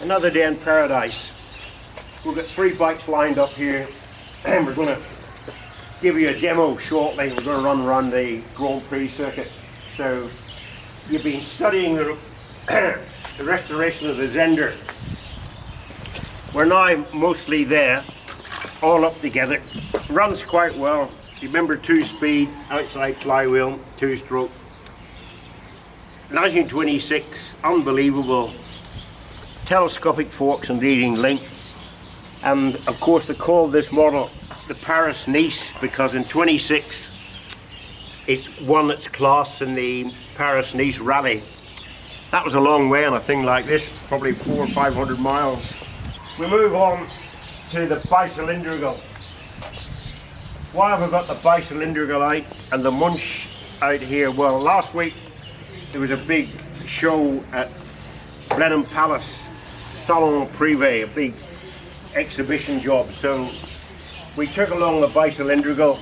Another day in paradise. We've got 3 bikes lined up here and we're going to give you a demo shortly. We're going to run around the Grand Prix circuit. So you've been studying the restoration of the Zehnder. We're now mostly there, all up together. Runs quite well. Remember, 2-speed, outside flywheel, 2-stroke. 1926, unbelievable. Telescopic forks and leading link. And of course they call this model the Paris-Nice because in 26 it's won its class in the Paris-Nice rally. That was a long way on a thing like this, probably 400 or 500 miles. We move on to the Bicylindrical. Why have we got the Bicylindrical out and the Münch out here? Well, last week there was a big show at Blenheim Palace, Salon Privé, a big exhibition job. So we took along the Bicylindrical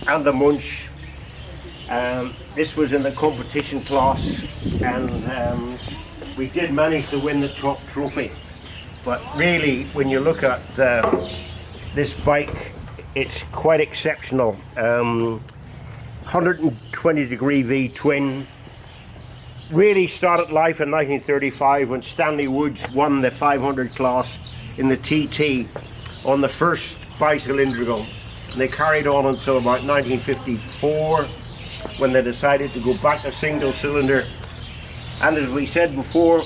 and the Münch. This was in the competition class, and we did manage to win the top trophy. But really, when you look at this bike, it's quite exceptional. 120 degree V twin. Really started life in 1935 when Stanley Woods won the 500 class in the TT on the first Bicylindrical. And they carried on until about 1954 when they decided to go back to single cylinder. And as we said before,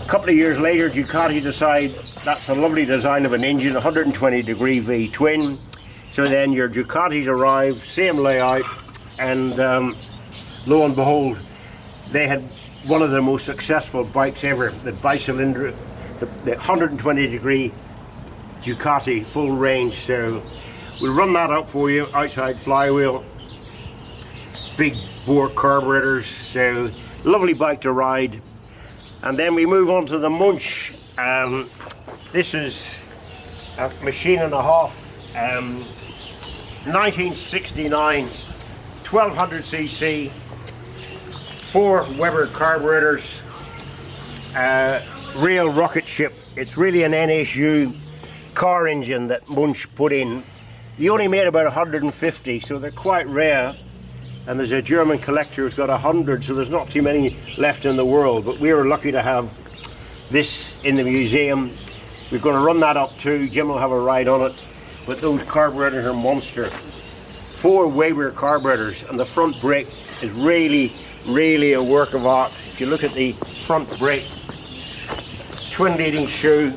a couple of years later Ducati decided that's a lovely design of an engine, 120 degree V twin. So then your Ducatis arrived, same layout, and lo and behold, they had one of the most successful bikes ever, the Bicylinder, the 120 degree Ducati full range. So we'll run that up for you. Outside flywheel, big bore carburetors, so lovely bike to ride. And then we move on to the Münch. This is a machine and a half, 1969, 1200 cc, 4 Weber carburetors, real rocket ship. It's really an NSU car engine that Münch put in. He only made about 150, so they're quite rare. And there's a German collector who's got 100, so there's not too many left in the world. But we were lucky to have this in the museum. We're going to run that up too. Jim will have a ride on it. But those carburetors are monster. 4 Weber carburetors, and the front brake is really a work of art. If you look at the front brake, twin leading shoe,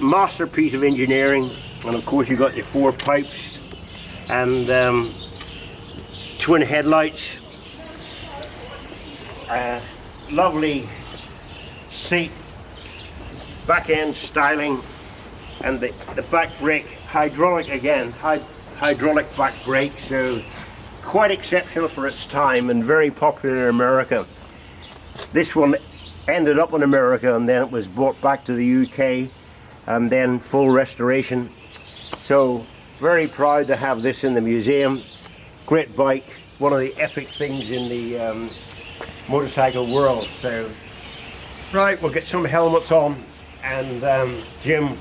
masterpiece of engineering. And of course you've got your 4 pipes and twin headlights, lovely seat, back end styling, and the back brake hydraulic again, hydraulic back brake, so quite exceptional for its time and very popular in America. This one ended up in America and then it was brought back to the UK and then full restoration. So very proud to have this in the museum. Great bike, one of the epic things in the motorcycle world. So right, we'll get some helmets on, and Jim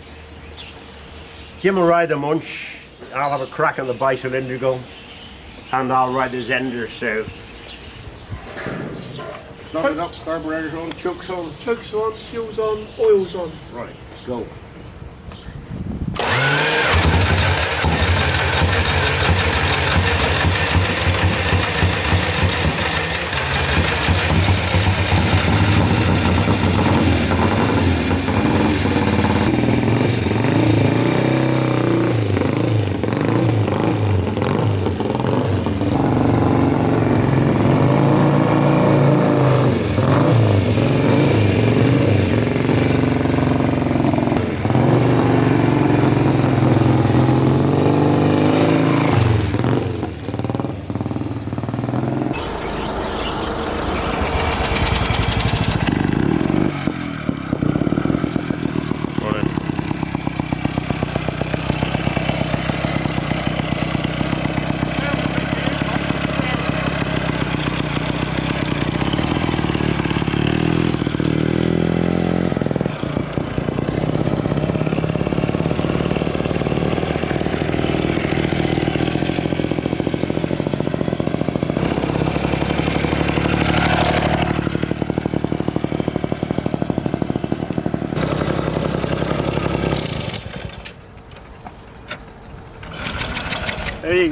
will ride the Münch. I'll have a crack on the Bicylindrical, and I'll ride the Zehnder. So start it up, carburetors on, chokes on. Chokes on, fuel's on, oil's on. Right, go.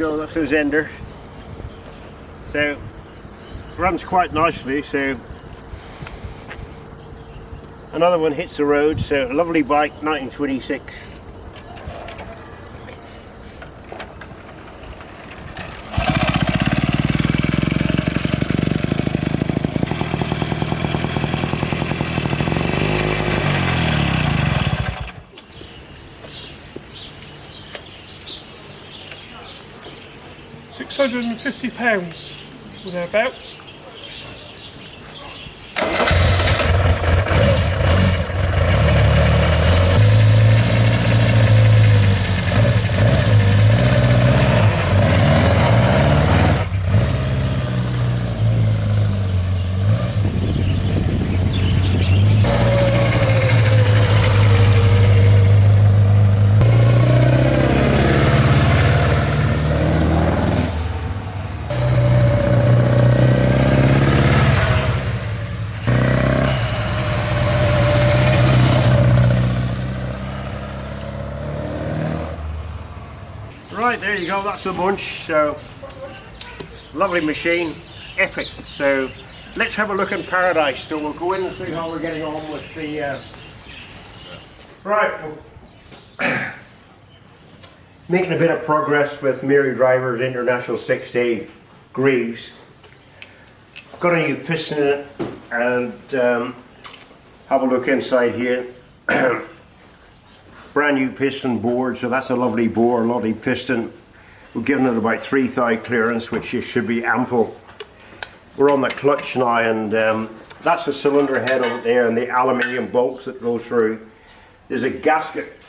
go, that's a Zehnder. So runs quite nicely. So another one hits the road. So lovely bike, 1926. £650 or thereabouts. Right, there you go, that's the bunch. So lovely machine, epic. So let's have a look in Paradise. So we'll go in and see how we're getting on with the right, making a bit of progress with Mary Driver's International 6-day greaves. Got a new piston in it, and have a look inside here. Brand new piston board, so that's a lovely bore, lovely piston. We've given it about 3 thigh clearance, which should be ample. We're on the clutch now, and that's the cylinder head over there and the aluminium bolts that go through. There's a gasket,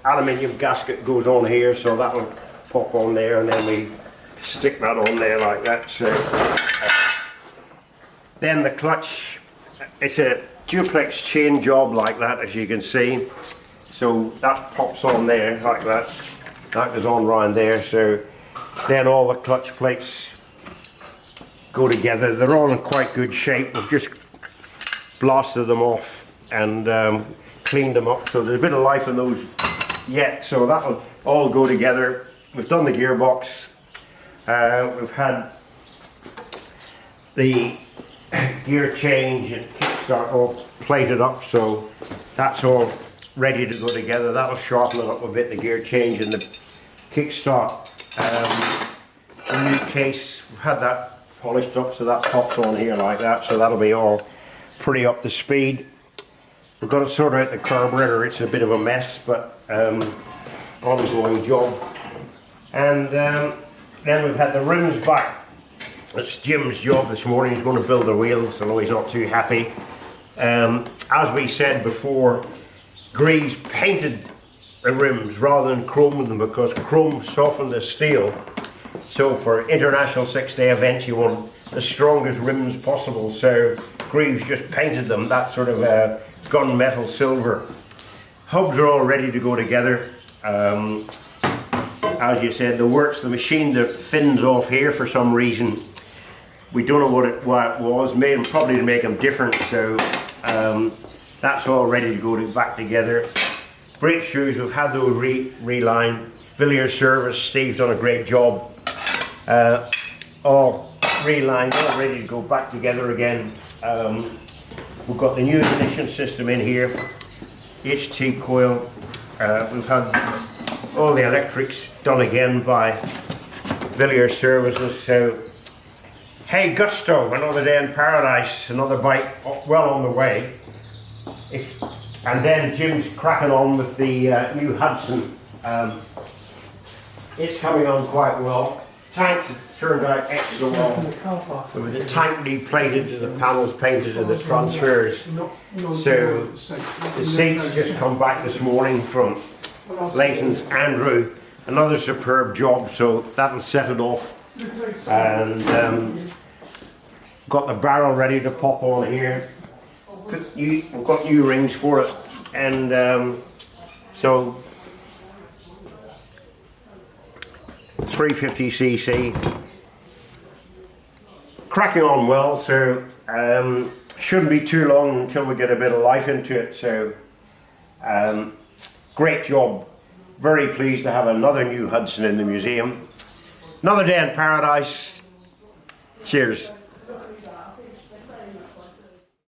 aluminium gasket goes on here, so that will pop on there, and then we stick that on there like that. So then the clutch, it's a duplex chain job like that, as you can see. So that pops on there like that. That goes on round there. So then all the clutch plates go together. They're all in quite good shape. We've just blasted them off and cleaned them up. So there's a bit of life in those yet. So that'll all go together. We've done the gearbox. We've had the gear change and kickstart all plated up. So that's all ready to go together. That'll sharpen it up a bit, the gear change and the kickstart. The new case, we've had that polished up, so that pops on here like that, so that'll be all pretty up to speed. We've got to sort out the carburetor. It's a bit of a mess, but ongoing job. And then we've had the rims back. It's Jim's job this morning. He's going to build the wheels, although he's not too happy. As we said before, Greaves painted the rims rather than chroming them, because chrome softened the steel. So for international 6-day events you want the strongest rims possible, so Greaves just painted them that sort of gunmetal silver. Hubs are all ready to go together. As you said, the machine, the fins off here for some reason. We don't know what it was, made them probably to make them different, so that's all ready to go back together. Brake shoes, we've had those relined. Villiers service, Steve's done a great job. All relined, all ready to go back together again. We've got the new ignition system in here, HT coil. We've had all the electrics done again by Villiers services. So, hey Gusto, another day in paradise, another bike well on the way. And then Jim's cracking on with the new Hudson. It's coming on quite well. Tanks have turned out extra well. So with the tank replated, the panels painted and the transfers. So the seats just come back this morning from Leighton's Andrew. Another superb job, so that'll set it off. And got the barrel ready to pop on here. We've got new rings for it, and so 350cc, cracking on well. So shouldn't be too long until we get a bit of life into it. So great job, very pleased to have another new Hudson in the museum. Another day in paradise. Cheers.